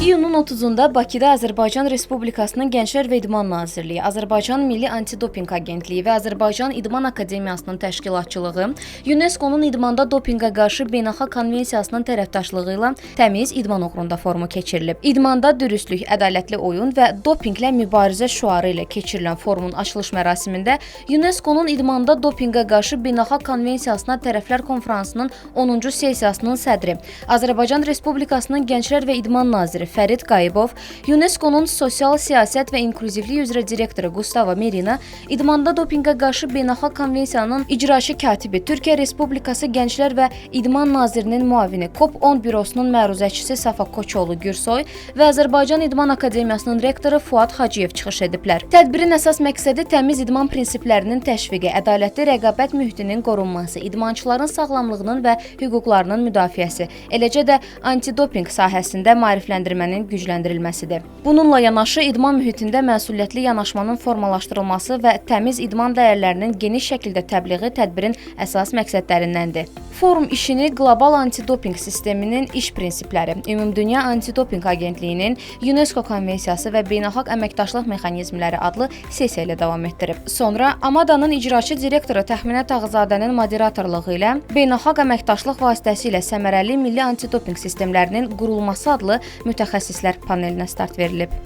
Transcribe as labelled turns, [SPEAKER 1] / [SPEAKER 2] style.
[SPEAKER 1] İyunun 30-da Bakıda Azərbaycan Respublikasının Gənclər və İdman Nazirliyi, Azərbaycan Milli Antidopinq Agentliyi və Azərbaycan İdman Akademiyasının təşkilatçılığı, UNESCO-nun idmanda dopinqə qarşı beynəlxalq konvensiyasının tərəfdaşlığı ilə təmiz idman uğrunda forumu keçirilib. İdmanda dürüstlük, ədalətli oyun və dopinqlə mübarizə şüarı ilə keçirilən forumun açılış mərasimində UNESCO-nun idmanda dopinqə qarşı beynəlxalq konvensiyasına tərəflər konfransının 10-cu sessiyasının sədri, Azərbaycan Respublikasının Gənclər və İdman Naziri Fərid Qayıbov, UNESCO-nun Sosial Siyasət və İnklüzivlik üzrə direktoru Gustavo Merina, idmanda dopinqə qarşı beynəlxalq konvensiyanın icraçı katibi, Türkiyə Respublikası Gənclər və İdman Nazirinin müavini, COP10 bürosunun məruzəçisi Safa Koçoğlu Gürsoy və Azərbaycan İdman Akademiyasının rektoru Fuad Hacıyev çıxış ediblər. Tədbirin əsas məqsədi təmiz idman prinsiplərinin təşviqi, ədalətli rəqabət mühitinin qorunması, idmançıların sağlamlığının və hüquqlarının müdafiəsi, eləcə də antidopinq sahəsində maarifləndirmənin gücləndirilməsidir. Bununla yanaşı, idman mühitində məsuliyyətli yanaşmanın formalaşdırılması və təmiz idman dəyərlərinin geniş şəkildə təbliği tədbirin əsas məqsədlərindəndir. Forum işini Qlobal Antidopinq Sisteminin iş prinsipləri, Ümumdünya Antidopinq Agentliyinin UNESCO Konvensiyası və Beynəlxalq Əməkdaşlıq Mexanizmləri adlı sessiya ilə davam etdirib. Sonra Amadanın icraçı direktoru Təxminət Ağzadənin moderatorluğu ilə Beynəlxalq Əməkdaşlıq vasitəsilə səmərəli milli antidopinq sistemlərinin qurulması adlı mütəxəssislər panelinə start verilib.